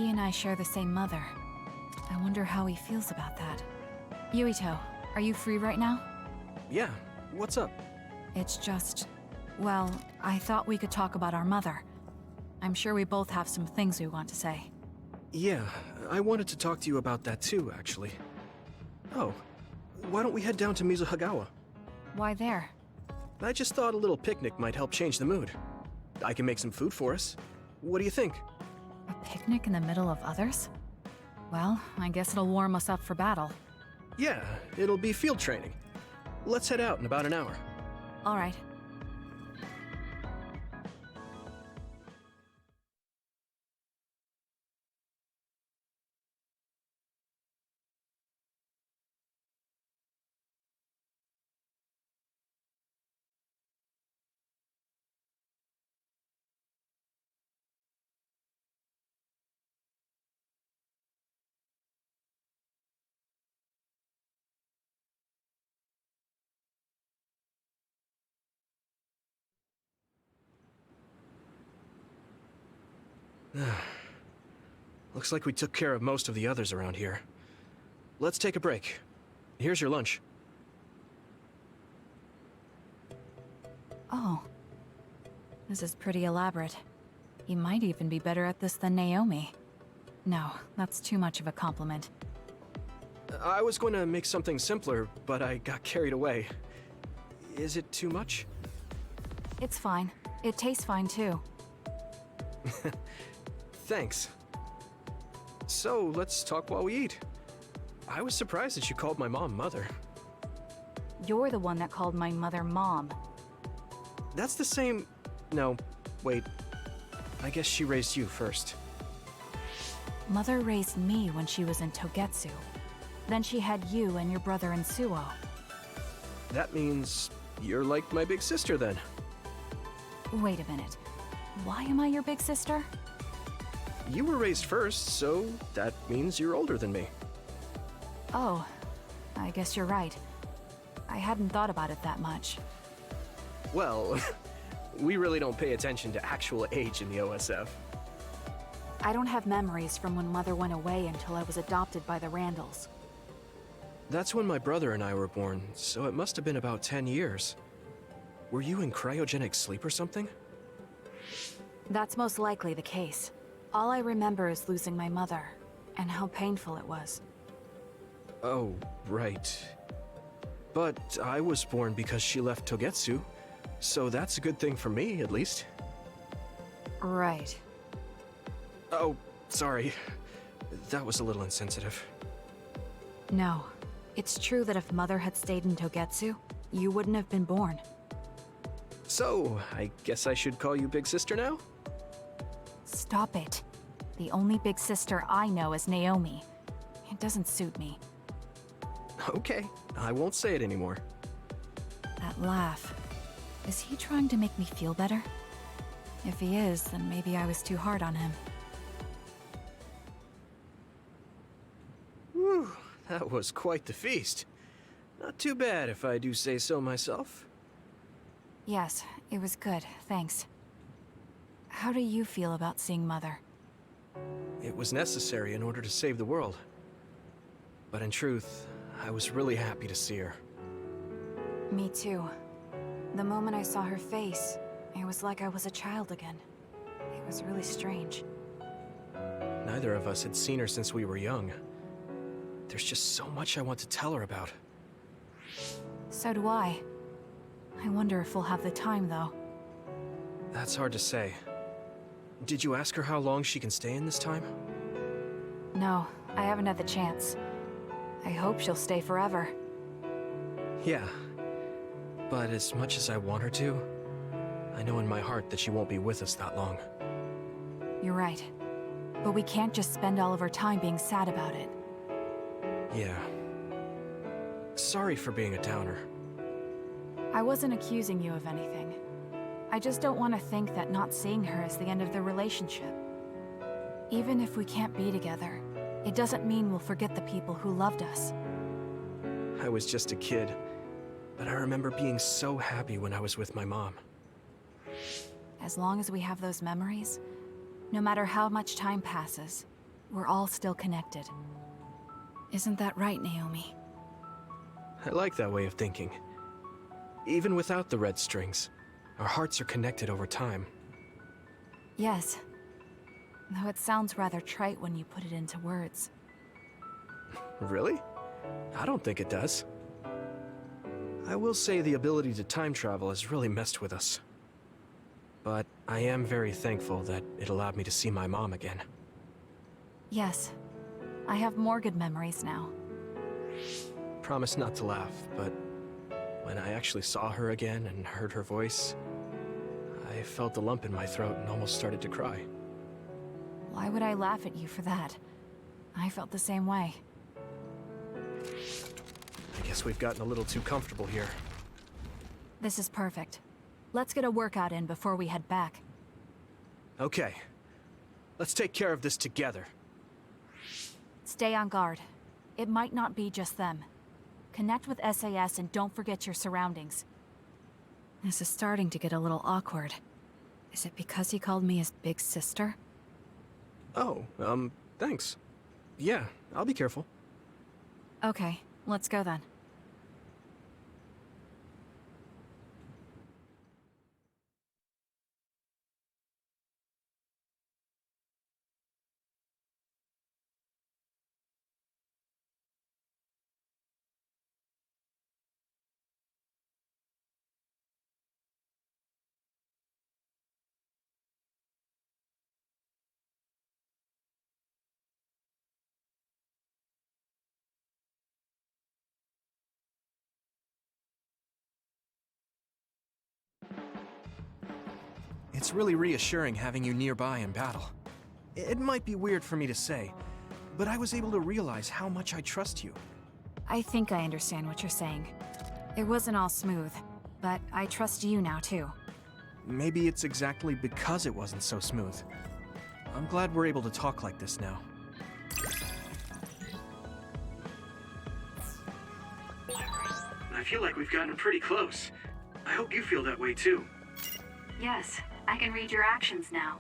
He and I share the same mother. I wonder how he feels about that. Yuito, are you free right now? Yeah, what's up? It's just... well, I thought we could talk about our mother. I'm sure we both have some things we want to say. Yeah, I wanted to talk to you about that too, actually. Oh, why don't we head down to Mizuhagawa? Why there? I just thought a little picnic might help change the mood. I can make some food for us. What do you think? A picnic in the middle of others? Well, I guess it'll warm us up for battle. Yeah, it'll be field training. Let's head out in about an hour. All right. Looks like we took care of most of the others around here. Let's take a break. Here's your lunch. Oh. This is pretty elaborate. You might even be better at this than Naomi. No, that's too much of a compliment. I was going to make something simpler, but I got carried away. Is it too much? It's fine. It tastes fine too. Thanks. So, let's talk while we eat. I was surprised that you called my mom Mother. You're the one that called my mother Mom. That's the same... No, wait. I guess she raised you first. Mother raised me when she was in Togetsu. Then she had you and your brother in Suo. That means you're like my big sister then. Wait a minute. Why am I your big sister? You were raised first, so that means you're older than me. Oh, I guess you're right. I hadn't thought about it that much. Well, we really don't pay attention to actual age in the OSF. I don't have memories from when Mother went away until I was adopted by the Randalls. That's when my brother and I were born, so it must have been about 10 years. Were you in cryogenic sleep or something? That's most likely the case. All I remember is losing my mother, and how painful it was. Oh, right. But I was born because she left Togetsu, so that's a good thing for me, at least. Right. Oh, sorry. That was a little insensitive. No. It's true that if Mother had stayed in Togetsu, you wouldn't have been born. So, I guess I should call you Big Sister now? Stop it. The only big sister I know is Naomi. It doesn't suit me. Okay, I won't say it anymore. That laugh. Is he trying to make me feel better? If he is, then maybe I was too hard on him. Whew, that was quite the feast. Not too bad if I do say so myself. Yes, it was good, thanks. How do you feel about seeing Mother? It was necessary in order to save the world. But in truth, I was really happy to see her. Me too. The moment I saw her face, it was like I was a child again. It was really strange. Neither of us had seen her since we were young. There's just so much I want to tell her about. So do I. I wonder if we'll have the time, though. That's hard to say. Did you ask her how long she can stay in this time? No, I haven't had the chance. I hope she'll stay forever. Yeah. But as much as I want her to, I know in my heart that she won't be with us that long. You're right. But we can't just spend all of our time being sad about it. Yeah. Sorry for being a downer. I wasn't accusing you of anything. I just don't want to think that not seeing her is the end of the relationship. Even if we can't be together, it doesn't mean we'll forget the people who loved us. I was just a kid, but I remember being so happy when I was with my mom. As long as we have those memories, no matter how much time passes, we're all still connected. Isn't that right, Naomi? I like that way of thinking. Even without the red strings, our hearts are connected over time. Yes. Though it sounds rather trite when you put it into words. Really? I don't think it does. I will say the ability to time travel has really messed with us. But I am very thankful that it allowed me to see my mom again. Yes. I have more good memories now. Promise not to laugh, but when I actually saw her again and heard her voice, I felt a lump in my throat and almost started to cry. Why would I laugh at you for that? I felt the same way. I guess we've gotten a little too comfortable here. This is perfect. Let's get a workout in before we head back. Okay. Let's take care of this together. Stay on guard. It might not be just them. Connect with SAS and don't forget your surroundings. This is starting to get a little awkward. Is it because he called me his big sister? Oh, thanks. Yeah, I'll be careful. Okay, let's go then. It's really reassuring having you nearby in battle. It might be weird for me to say, but I was able to realize how much I trust you. I think I understand what you're saying. It wasn't all smooth, but I trust you now too. Maybe it's exactly because it wasn't so smooth. I'm glad we're able to talk like this now. I feel like we've gotten pretty close. I hope you feel that way too. Yes, I can read your actions now.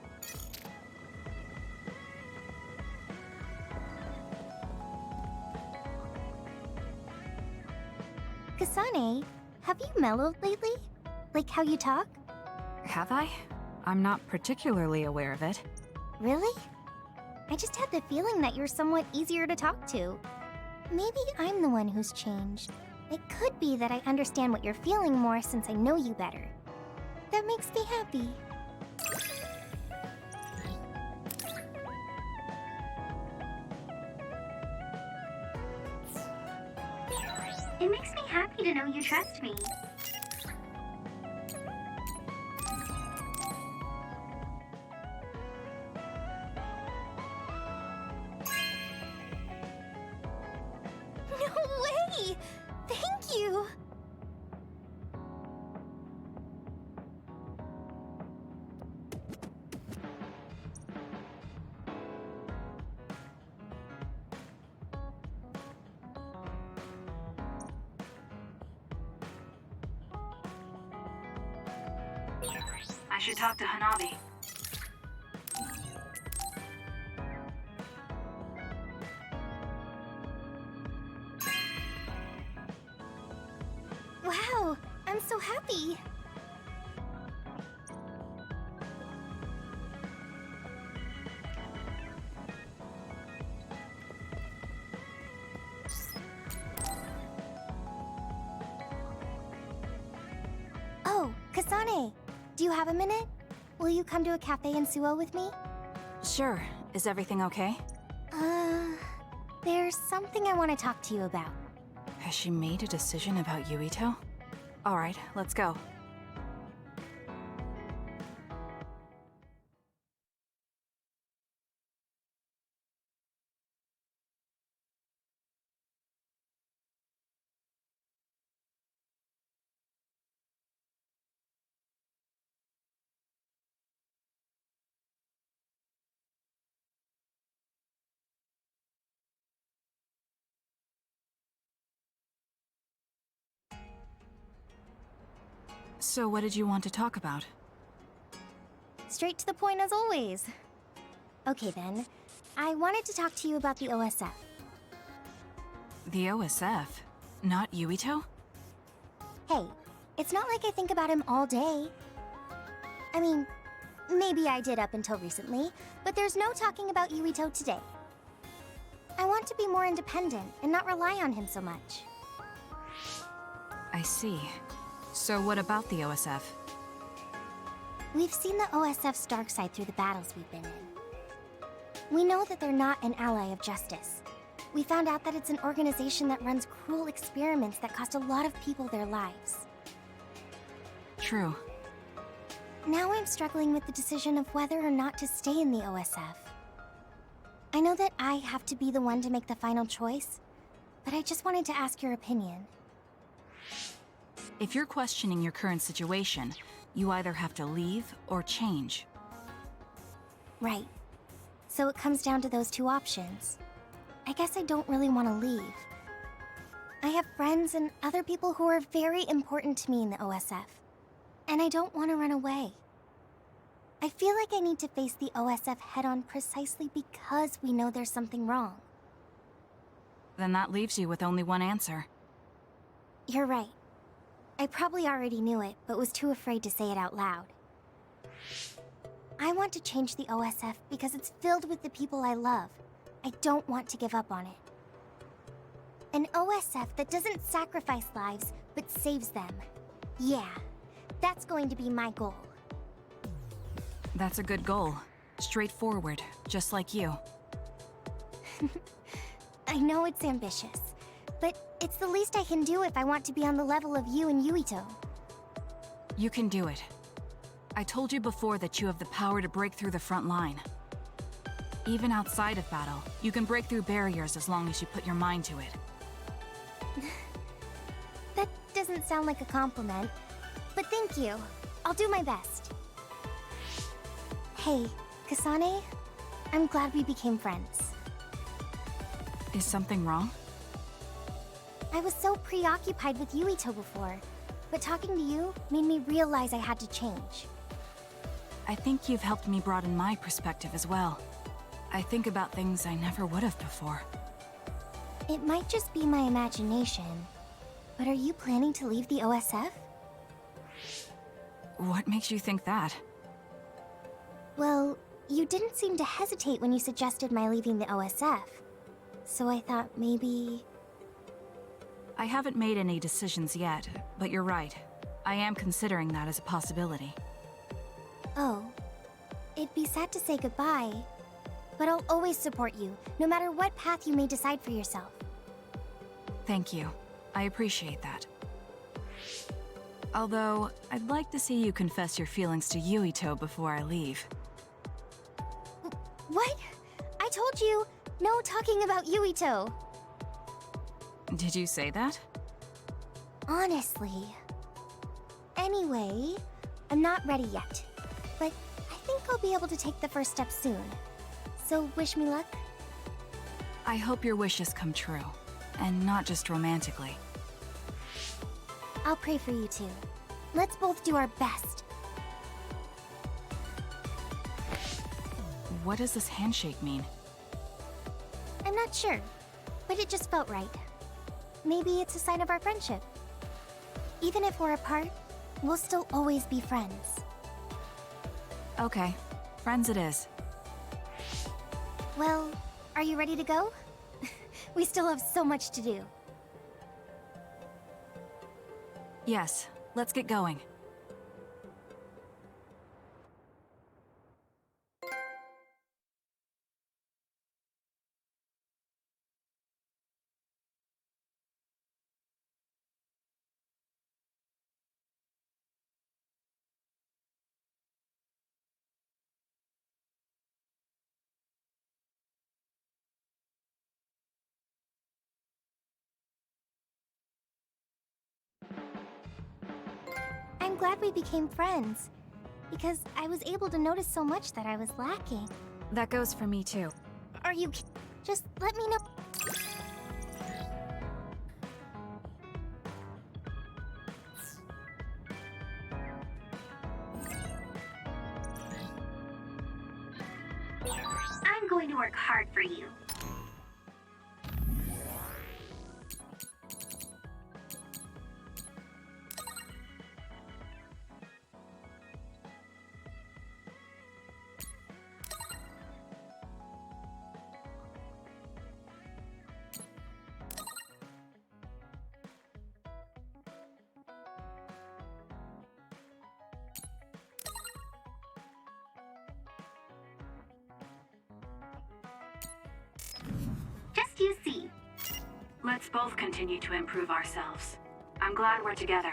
Kasane, have you mellowed lately? Like how you talk? Have I? I'm not particularly aware of it. Really? I just had the feeling that you're somewhat easier to talk to. Maybe I'm the one who's changed. It could be that I understand what you're feeling more since I know you better. That makes me happy. It makes me happy to know you trust me. No way! Thank you! I should talk to Hanabi. Wow, I'm so happy. Oh, Kasane, do you have a minute? Will you come to a cafe in Suo with me? Sure. Is everything okay? There's something I want to talk to you about. Has she made a decision about Yuito? Alright, let's go. So what did you want to talk about? Straight to the point as always. Okay then, I wanted to talk to you about the OSF. The OSF? Not Yuito? Hey, it's not like I think about him all day. I mean, maybe I did up until recently, but there's no talking about Yuito today. I want to be more independent and not rely on him so much. I see. So what about the OSF? We've seen the OSF's dark side through the battles we've been in. We know that they're not an ally of justice. We found out that it's an organization that runs cruel experiments that cost a lot of people their lives. True. Now I'm struggling with the decision of whether or not to stay in the OSF. I know that I have to be the one to make the final choice, but I just wanted to ask your opinion. If you're questioning your current situation, you either have to leave or change. Right. So it comes down to those two options. I guess I don't really want to leave. I have friends and other people who are very important to me in the OSF, and I don't want to run away. I feel like I need to face the OSF head-on precisely because we know there's something wrong. Then that leaves you with only one answer. You're right. I probably already knew it, but was too afraid to say it out loud. I want to change the OSF because it's filled with the people I love. I don't want to give up on it. An OSF that doesn't sacrifice lives, but saves them. Yeah, that's going to be my goal. That's a good goal. Straightforward, just like you. I know it's ambitious, but it's the least I can do if I want to be on the level of you and Yuito. You can do it. I told you before that you have the power to break through the front line. Even outside of battle, you can break through barriers as long as you put your mind to it. That doesn't sound like a compliment, but thank you. I'll do my best. Hey, Kasane, I'm glad we became friends. Is something wrong? I was so preoccupied with Yuito before, but talking to you made me realize I had to change. I think you've helped me broaden my perspective as well. I think about things I never would have before. It might just be my imagination, but are you planning to leave the OSF? What makes you think that? Well, you didn't seem to hesitate when you suggested my leaving the OSF, so I thought maybe... I haven't made any decisions yet, but you're right. I am considering that as a possibility. Oh, it'd be sad to say goodbye, but I'll always support you, no matter what path you may decide for yourself. Thank you. I appreciate that. Although, I'd like to see you confess your feelings to Yuito before I leave. What? I told you, no talking about Yuito. Did you say that? Honestly. Anyway, I'm not ready yet, but I think I'll be able to take the first step soon. So wish me luck. I hope your wishes come true, and not just romantically. I'll pray for you too. Let's both do our best. What does this handshake mean? I'm not sure, but it just felt right. Maybe it's a sign of our friendship. Even if we're apart, we'll still always be friends. Okay, friends it is. Well, are you ready to go? We still have so much to do. Yes, let's get going. I'm glad we became friends, because I was able to notice so much that I was lacking. That goes for me too. Are you just let me know. I'm going to work hard for you. Just you see. Let's both continue to improve ourselves. I'm glad we're together.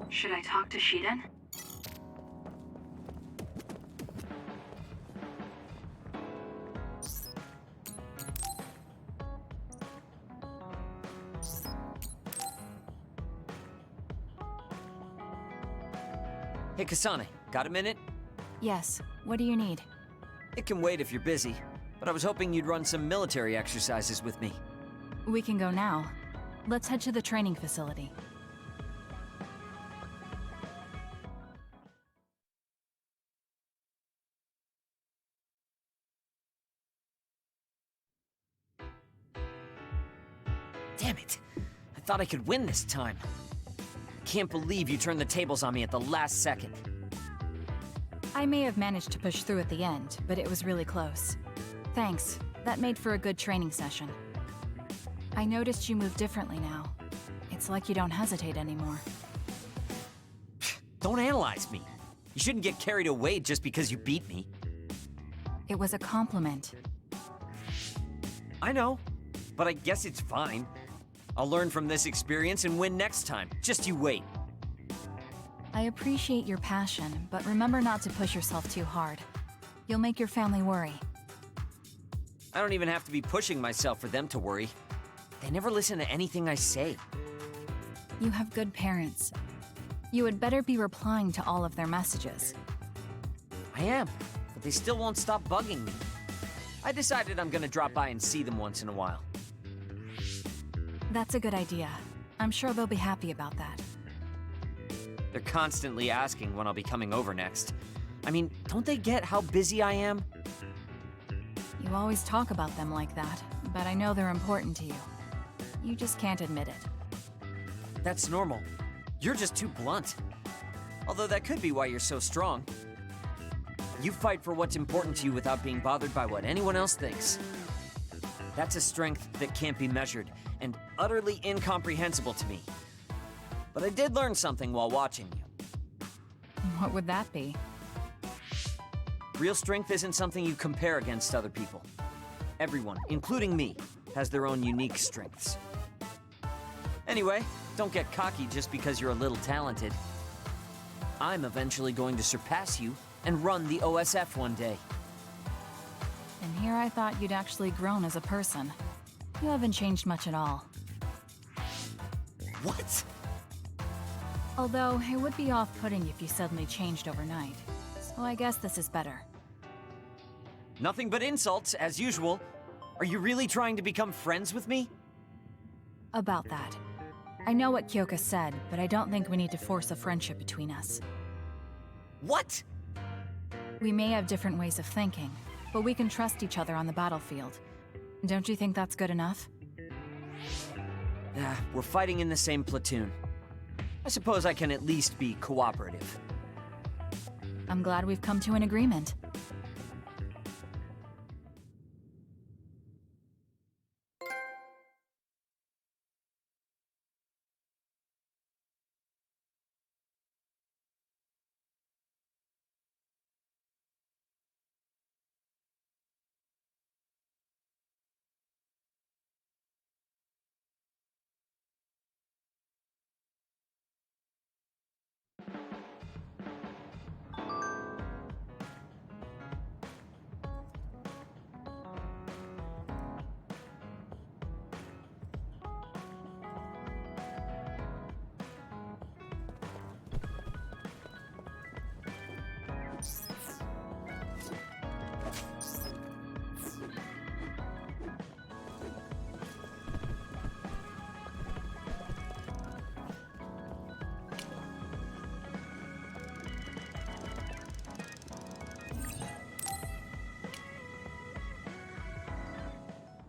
Should I talk to Shiden? Hey, Kasane, got a minute? Yes. What do you need? It can wait if you're busy, but I was hoping you'd run some military exercises with me. We can go now. Let's head to the training facility. Damn it! I thought I could win this time. I can't believe you turned the tables on me at the last second. I may have managed to push through at the end, but it was really close. Thanks. That made for a good training session. I noticed you move differently now. It's like you don't hesitate anymore. Don't analyze me. You shouldn't get carried away just because you beat me. It was a compliment. I know, but I guess it's fine. I'll learn from this experience and win next time. Just you wait. I appreciate your passion, but remember not to push yourself too hard. You'll make your family worry. I don't even have to be pushing myself for them to worry. They never listen to anything I say. You have good parents. You had better be replying to all of their messages. I am, but they still won't stop bugging me. I decided I'm gonna drop by and see them once in a while. That's a good idea. I'm sure they'll be happy about that. They're constantly asking when I'll be coming over next. I mean, don't they get how busy I am? You always talk about them like that, but I know they're important to you. You just can't admit it. That's normal. You're just too blunt. Although that could be why you're so strong. You fight for what's important to you without being bothered by what anyone else thinks. That's a strength that can't be measured, and utterly incomprehensible to me. But I did learn something while watching you. What would that be? Real strength isn't something you compare against other people. Everyone, including me, has their own unique strengths. Anyway, don't get cocky just because you're a little talented. I'm eventually going to surpass you and run the OSF one day. And here I thought you'd actually grown as a person. You haven't changed much at all. What? Although, it would be off-putting if you suddenly changed overnight. So I guess this is better. Nothing but insults, as usual. Are you really trying to become friends with me? About that. I know what Kyoka said, but I don't think we need to force a friendship between us. What? We may have different ways of thinking, but we can trust each other on the battlefield. Don't you think that's good enough? We're fighting in the same platoon. I suppose I can at least be cooperative. I'm glad we've come to an agreement.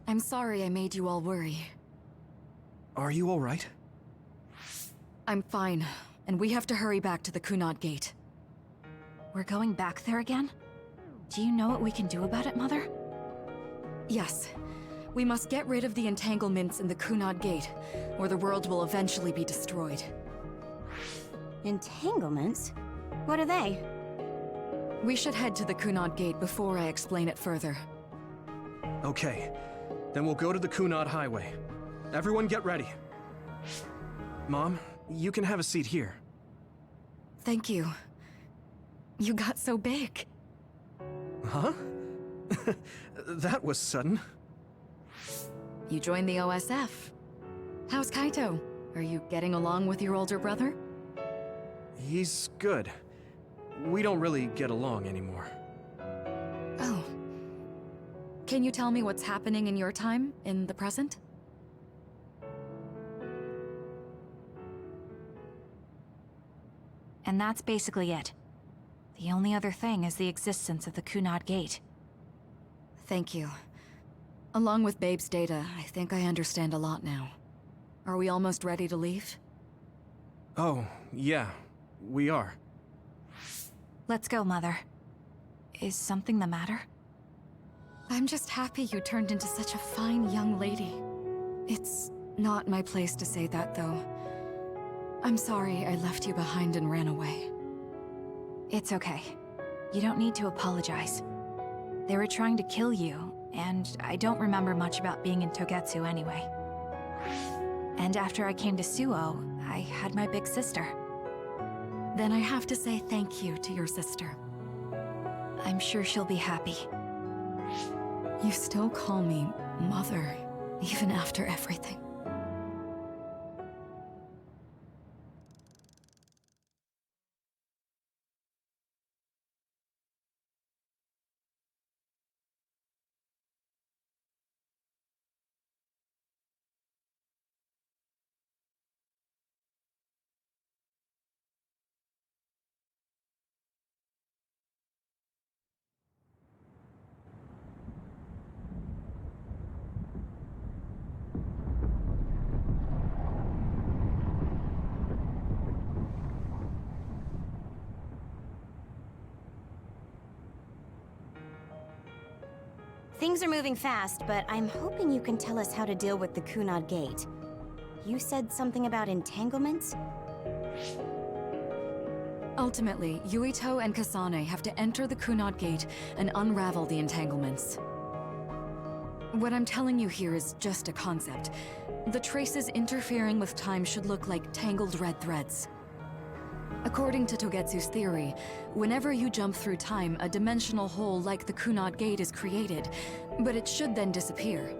I'm sorry I made you all worry. Are you alright? I'm fine, and we have to hurry back to the Kunad Gate. We're going back there again? Do you know what we can do about it, Mother? Yes. We must get rid of the entanglements in the Kunad Gate, or the world will eventually be destroyed. Entanglements? What are they? We should head to the Kunad Gate before I explain it further. Okay. Then we'll go to the Kunad Highway. Everyone get ready. Mom, you can have a seat here. Thank you. You got so big. Huh? That was sudden. You joined the OSF. How's Kaito? Are you getting along with your older brother? He's good. We don't really get along anymore. Oh. Can you tell me what's happening in your time, in the present? And that's basically it. The only other thing is the existence of the Kunad Gate. Thank you. Along with Babe's data, I think I understand a lot now. Are we almost ready to leave? Oh, yeah. We are. Let's go, Mother. Is something the matter? I'm just happy you turned into such a fine young lady. It's not my place to say that, though. I'm sorry I left you behind and ran away. It's okay. You don't need to apologize. They were trying to kill you, and I don't remember much about being in Togetsu anyway. And after I came to Suo, I had my big sister. Then I have to say thank you to your sister. I'm sure she'll be happy. You still call me Mother, even after everything. Things are moving fast, but I'm hoping you can tell us how to deal with the Kunad Gate. You said something about entanglements? Ultimately, Yuito and Kasane have to enter the Kunad Gate and unravel the entanglements. What I'm telling you here is just a concept. The traces interfering with time should look like tangled red threads. According to Togetsu's theory, whenever you jump through time, a dimensional hole like the Kunad Gate is created, but it should then disappear.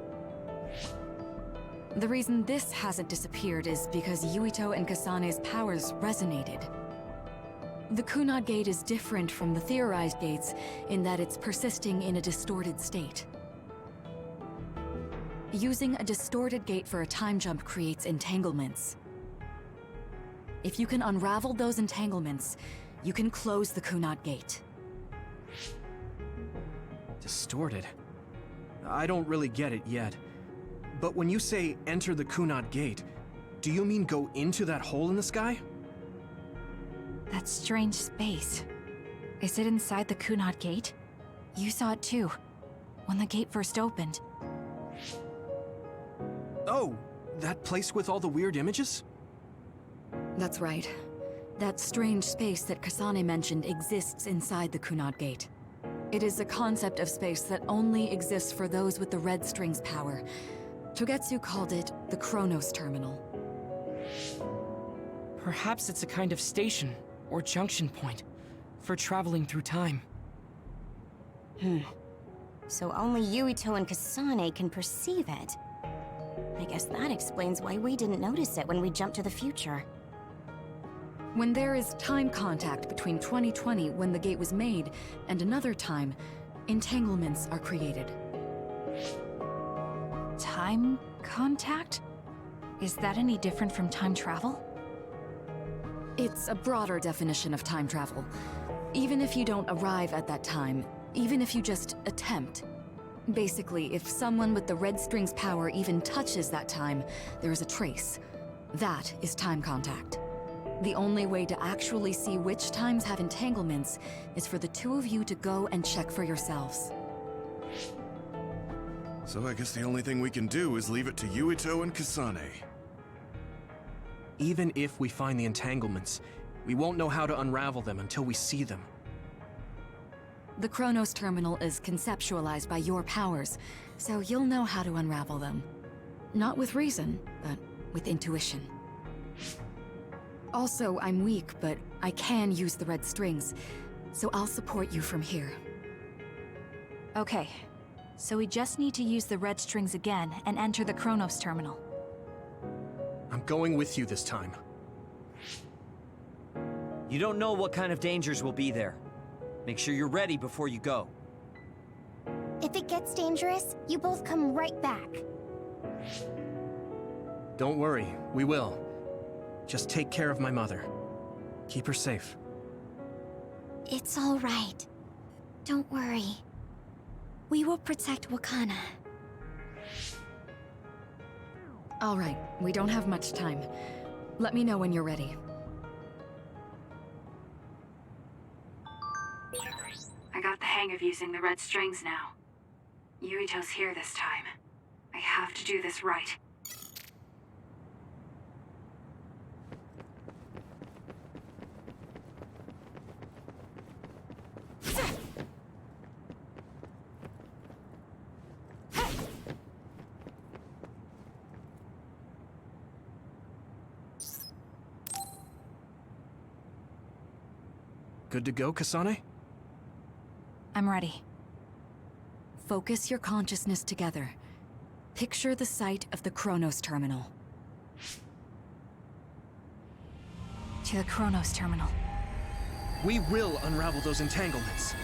The reason this hasn't disappeared is because Yuito and Kasane's powers resonated. The Kunad Gate is different from the theorized gates in that it's persisting in a distorted state. Using a distorted gate for a time jump creates entanglements. If you can unravel those entanglements, you can close the Kunad Gate. Distorted? I don't really get it yet. But when you say enter the Kunad Gate, do you mean go into that hole in the sky? That strange space. Is it inside the Kunad Gate? You saw it too, when the gate first opened. Oh, that place with all the weird images? That's right. That strange space that Kasane mentioned exists inside the Kunad Gate. It is a concept of space that only exists for those with the red string's power. Togetsu called it the Chronos Terminal. Perhaps it's a kind of station or junction point for traveling through time. So only Yuito and Kasane can perceive it. I guess that explains why we didn't notice it when we jumped to the future. When there is time contact between 2020, when the gate was made, and another time, entanglements are created. Time contact? Is that any different from time travel? It's a broader definition of time travel. Even if you don't arrive at that time, even if you just attempt, Basically, if someone with the red string's power even touches that time, there is a trace. That is time contact. The only way to actually see which times have entanglements is for the two of you to go and check for yourselves. So I guess the only thing we can do is leave it to Yuito and Kasane. Even if we find the entanglements, we won't know how to unravel them until we see them. The Chronos Terminal is conceptualized by your powers, so you'll know how to unravel them. Not with reason, but with intuition. Also, I'm weak, but I can use the red strings, so I'll support you from here. Okay, so we just need to use the red strings again and enter the Chronos Terminal. I'm going with you this time. You don't know what kind of dangers will be there. Make sure you're ready before you go. If it gets dangerous, you both come right back. Don't worry, we will. Just take care of my mother. Keep her safe. It's all right. Don't worry. We will protect Wakana. All right, we don't have much time. Let me know when you're ready. I got the hang of using the red strings now. Yuito's here this time. I have to do this right. Good to go, Kasane? I'm ready. Focus your consciousness together. Picture the site of the Chronos Terminal. To the Chronos Terminal. We will unravel those entanglements.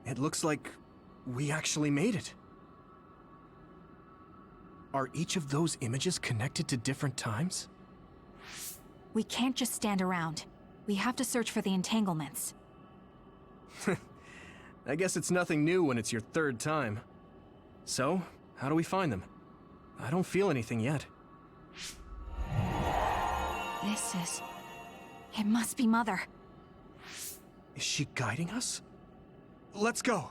It looks like we actually made it. Are each of those images connected to different times? We can't just stand around. We have to search for the entanglements. I guess it's nothing new when it's your third time. So, how do we find them? I don't feel anything yet. It must be Mother. Is she guiding us? Let's go!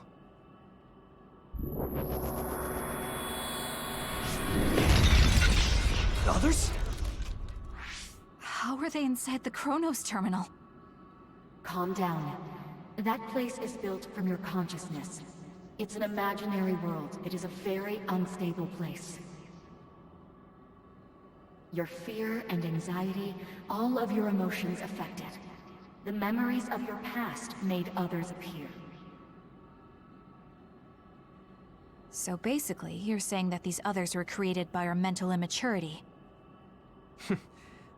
Others? How are they inside the Chronos Terminal? Calm down. That place is built from your consciousness. It's an imaginary world. It is a very unstable place. Your fear and anxiety, all of your emotions affect it. The memories of your past made others appear. So basically, you're saying that these others were created by our mental immaturity.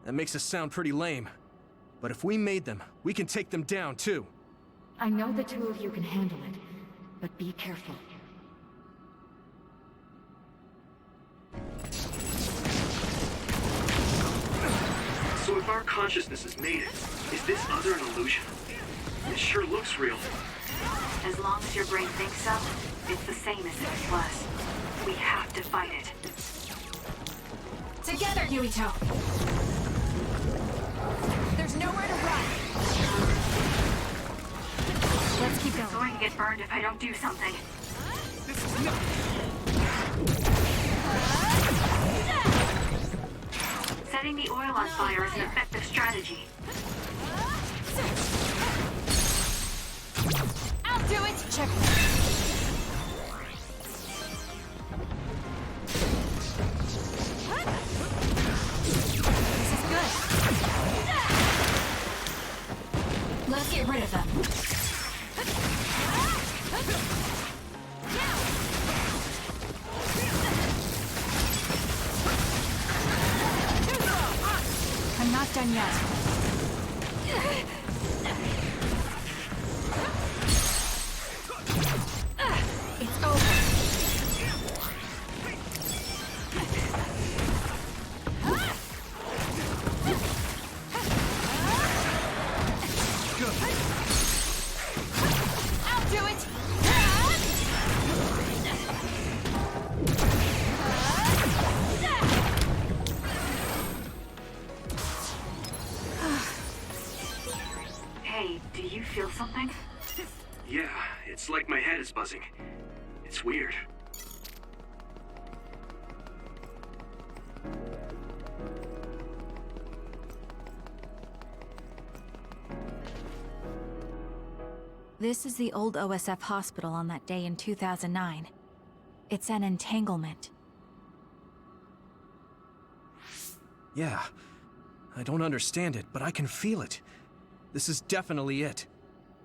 That makes us sound pretty lame. But if we made them, we can take them down too. I know the two of you can handle it, but be careful. So if our consciousnesses made it, is this other an illusion? It sure looks real. As long as your brain thinks so, it's the same as it was. We have to fight it. Together, Yuito! There's nowhere to run! Let's keep going. I'm going to get burned if I don't do something. This is not... Setting the oil on fire is an effective strategy. I'll do it! Check. This is good. Let's get rid of them. not done yet. It's over. I'll do it. Hey, do you feel something? Yeah, it's like my head is buzzing. It's weird. This is the old OSF hospital on that day in 2009. It's an entanglement. Yeah. I don't understand it, but I can feel it. This is definitely it.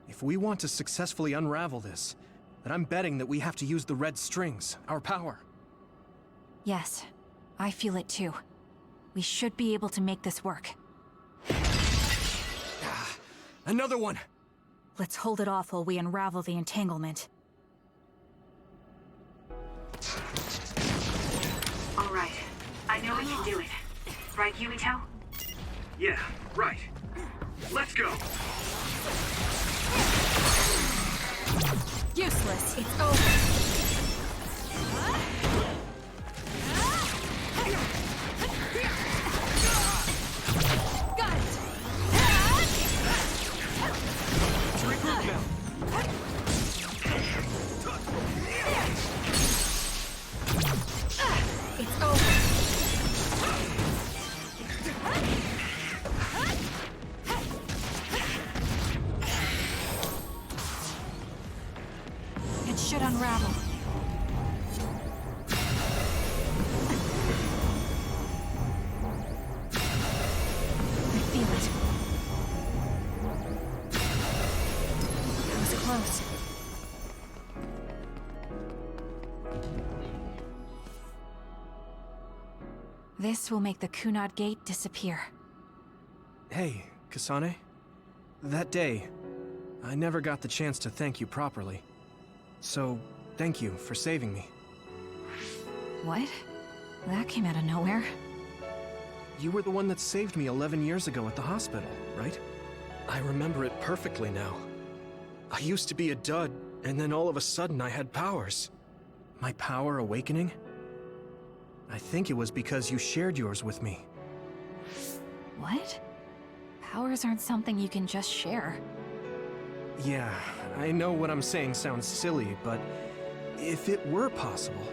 If we want to successfully unravel this, then I'm betting that we have to use the red strings, our power. Yes, I feel it too. We should be able to make this work. Another one! Let's hold it off while we unravel the entanglement. All right. I know we can do it. Right, Yuito? Yeah, right. Let's go! Useless. It's over. Got it. Let's regroup now. It's over. It should unravel. I feel it. That was close. This will make the Kunad Gate disappear. Hey, Kasane. That day, I never got the chance to thank you properly. So, thank you for saving me. What? That came out of nowhere. You were the one that saved me 11 years ago at the hospital, right? I remember it perfectly now. I used to be a dud, and then all of a sudden I had powers. My power awakening? I think it was because you shared yours with me. What? Powers aren't something you can just share. Yeah, I know what I'm saying sounds silly, but if it were possible,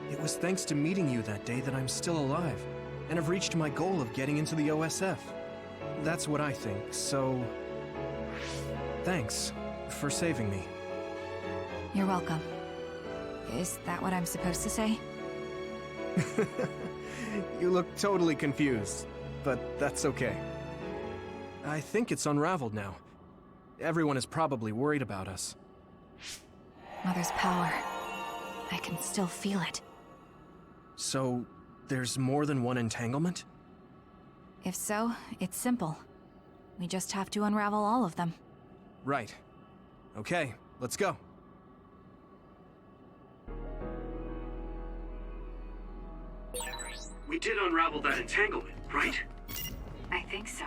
it was thanks to meeting you that day that I'm still alive, and have reached my goal of getting into the OSF. That's what I think, so... thanks for saving me. You're welcome. Is that what I'm supposed to say? You look totally confused, but that's okay. I think it's unraveled now. Everyone is probably worried about us. Mother's power. I can still feel it. So, there's more than one entanglement? If so, it's simple. We just have to unravel all of them. Right. Okay, let's go. We did unravel that entanglement, right? I think so.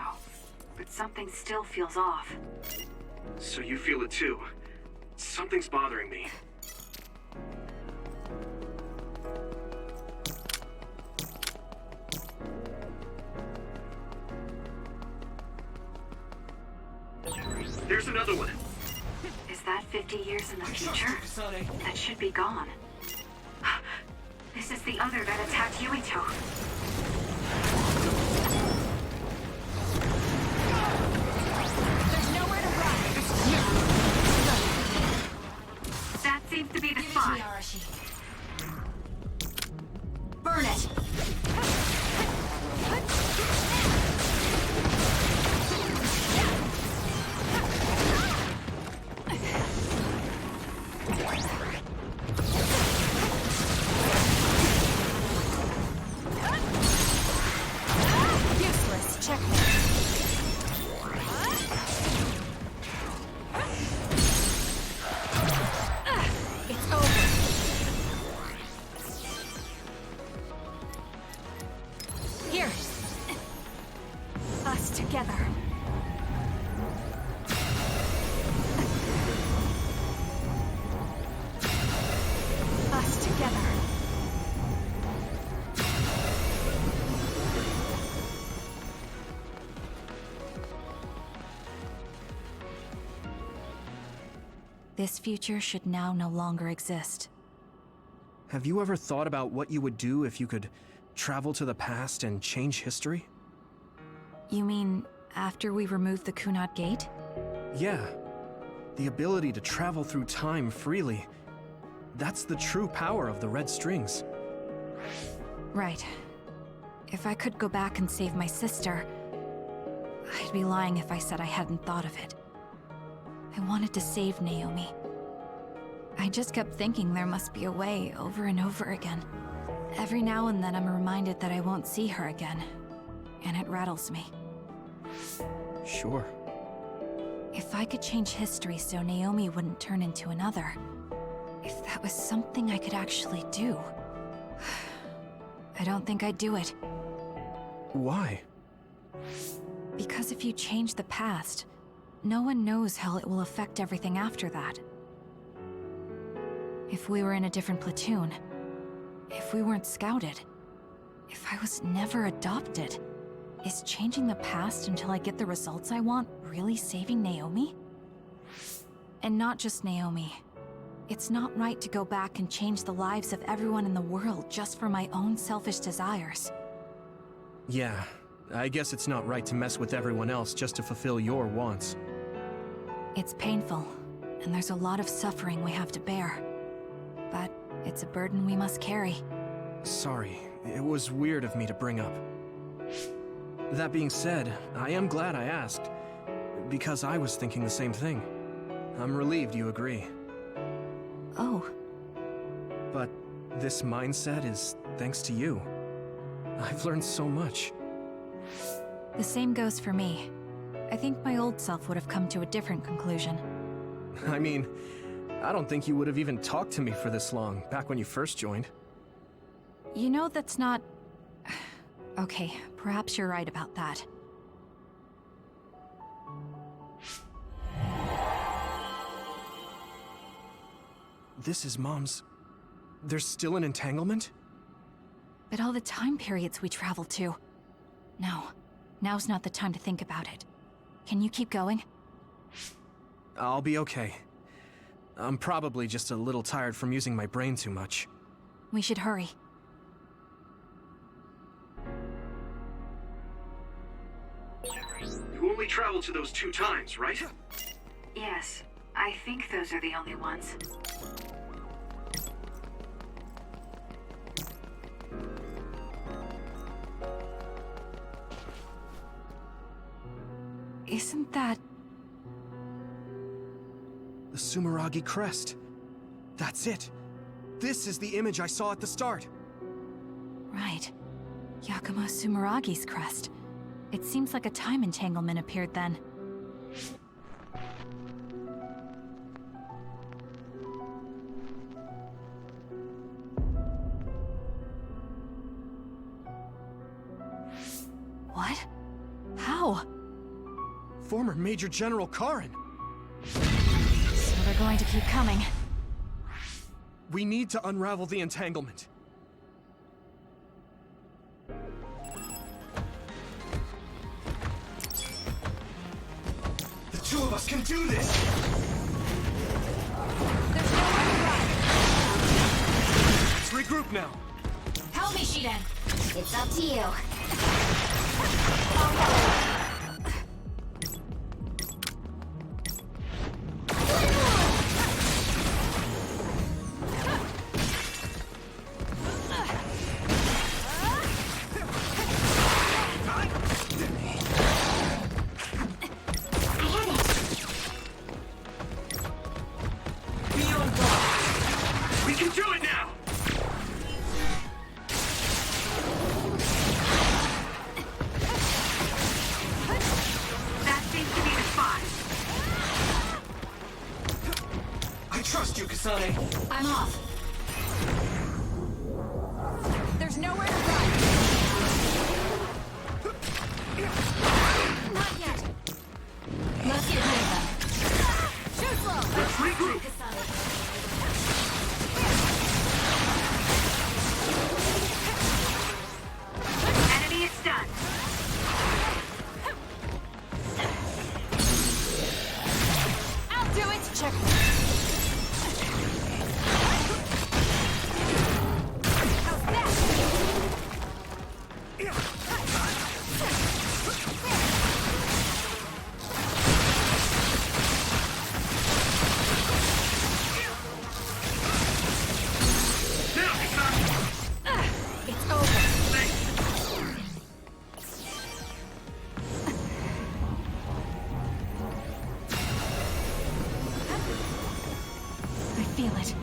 But something still feels off. So you feel it too. Something's bothering me. There's another one. Is that 50 years in the future? That should be gone. This is the other that attacked Yuito. There's nowhere to run. That seems to be the spot. Burn it! Useless. Checkmate. Us together. Us together. This future should now no longer exist. Have you ever thought about what you would do if you could travel to the past and change history? You mean after we remove the Kunad Gate? Yeah. The ability to travel through time freely. That's the true power of the red strings. Right. If I could go back and save my sister, I'd be lying if I said I hadn't thought of it. I wanted to save Naomi. I just kept thinking there must be a way over and over again. Every now and then I'm reminded that I won't see her again, and it rattles me. Sure. If I could change history so Naomi wouldn't turn into another, if that was something I could actually do, I don't think I'd do it. Why? Because if you change the past, no one knows how it will affect everything after that. If we were in a different platoon, if we weren't scouted, if I was never adopted, is changing the past until I get the results I want really saving Naomi? And not just Naomi. It's not right to go back and change the lives of everyone in the world just for my own selfish desires. Yeah, I guess it's not right to mess with everyone else just to fulfill your wants. It's painful, and there's a lot of suffering we have to bear. But it's a burden we must carry. Sorry, it was weird of me to bring up. That being said, I am glad I asked, because I was thinking the same thing. I'm relieved you agree. Oh. But this mindset is thanks to you. I've learned so much. The same goes for me. I think my old self would have come to a different conclusion. I mean, I don't think you would have even talked to me for this long, back when you first joined. You know that's not... Okay, perhaps you're right about that. This is Mom's... There's still an entanglement? But all the time periods we travel to... No, now's not the time to think about it. Can you keep going? I'll be okay. I'm probably just a little tired from using my brain too much. We should hurry. You only traveled to those 2 times, right? Yes, I think those are the only ones. Isn't that... The Sumeragi crest. That's it. This is the image I saw at the start. Right. Yakumo Sumeragi's crest. It seems like a time entanglement appeared then. What? How? Former Major General Karin. So they're going to keep coming. We need to unravel the entanglement. The 2 of us can do this! There's no way to run. Let's regroup now. Help me, Shiden. It's up to you. We can do it now! That seems to be the spot. I trust you, Kasane. I'm off. There's nowhere to run. feel it.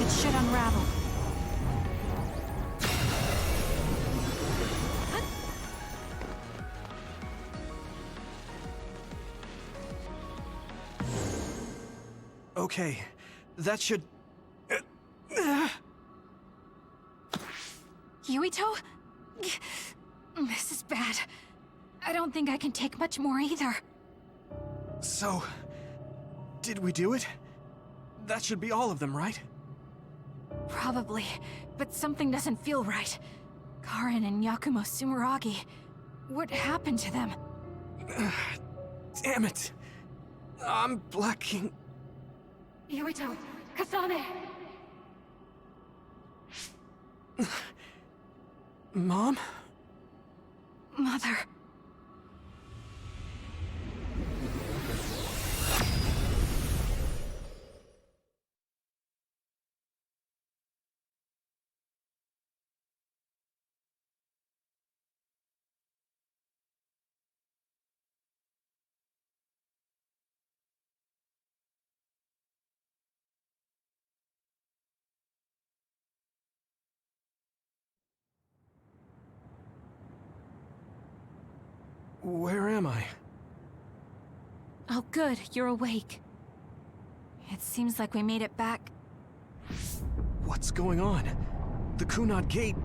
It should unravel. Okay, that should... Yuito? This is bad. I don't think I can take much more either. So... did we do it? That should be all of them, right? Probably, but something doesn't feel right. Karin and Yakumo Sumeragi. What happened to them? Damn it! I'm blacking... Yuito! Kasane! Mom? Mother... Where am I? Oh good, you're awake. It seems like we made it back. What's going on? The Kunad Gate...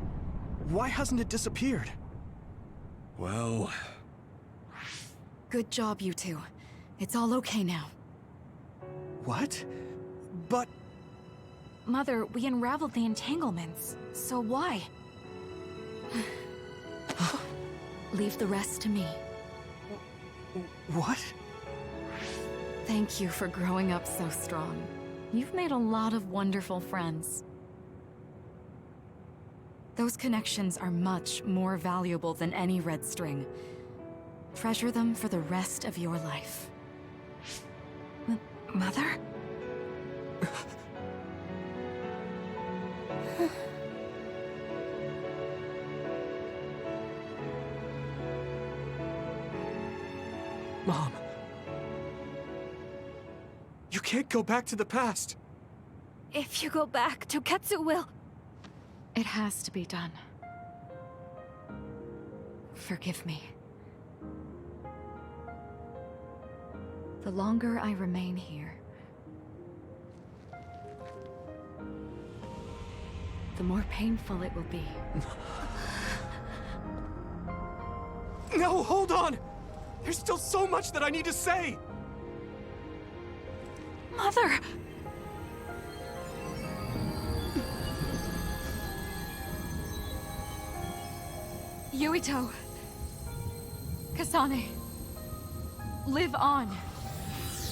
why hasn't it disappeared? Well... Good job, you two. It's all okay now. What? But... Mother, we unraveled the entanglements. So why? Leave the rest to me. What? Thank you for growing up so strong. You've made a lot of wonderful friends. Those connections are much more valuable than any red string. Treasure them for the rest of your life. Mother? Mom. You can't go back to the past. If you go back, Toketsu will... It has to be done. Forgive me. The longer I remain here, the more painful it will be. No, hold on! There's still so much that I need to say! Mother! Yuito! Kasane! Live on!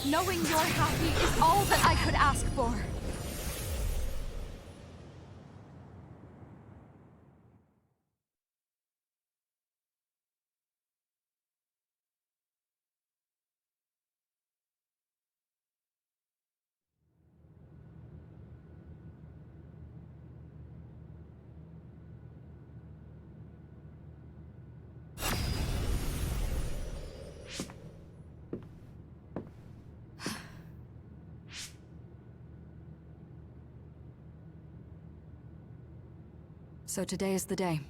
Knowing you're happy is all that I could ask for! So today is the day.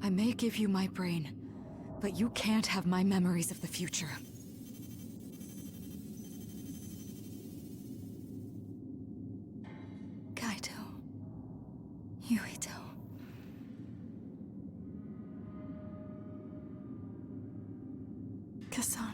I may give you my brain, but you can't have my memories of the future. Kaito. Yuito. Kasane.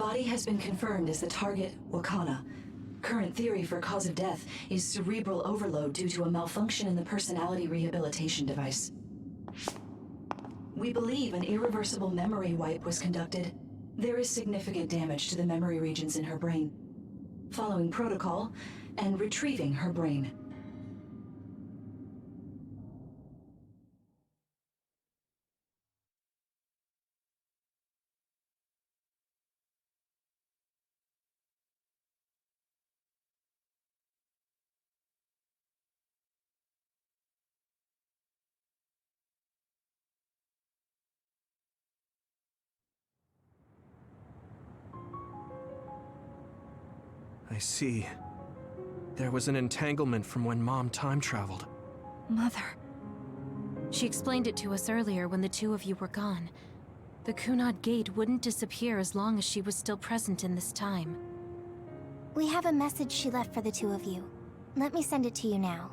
body has been confirmed as the target, Wakana. Current theory for cause of death is cerebral overload due to a malfunction in the personality rehabilitation device. We believe an irreversible memory wipe was conducted. There is significant damage to the memory regions in her brain. Following protocol and retrieving her brain. I see. There was an entanglement from when Mom time traveled. Mother. She explained it to us earlier when the two of you were gone. The Kunad Gate wouldn't disappear as long as she was still present in this time. We have a message she left for the two of you. Let me send it to you now.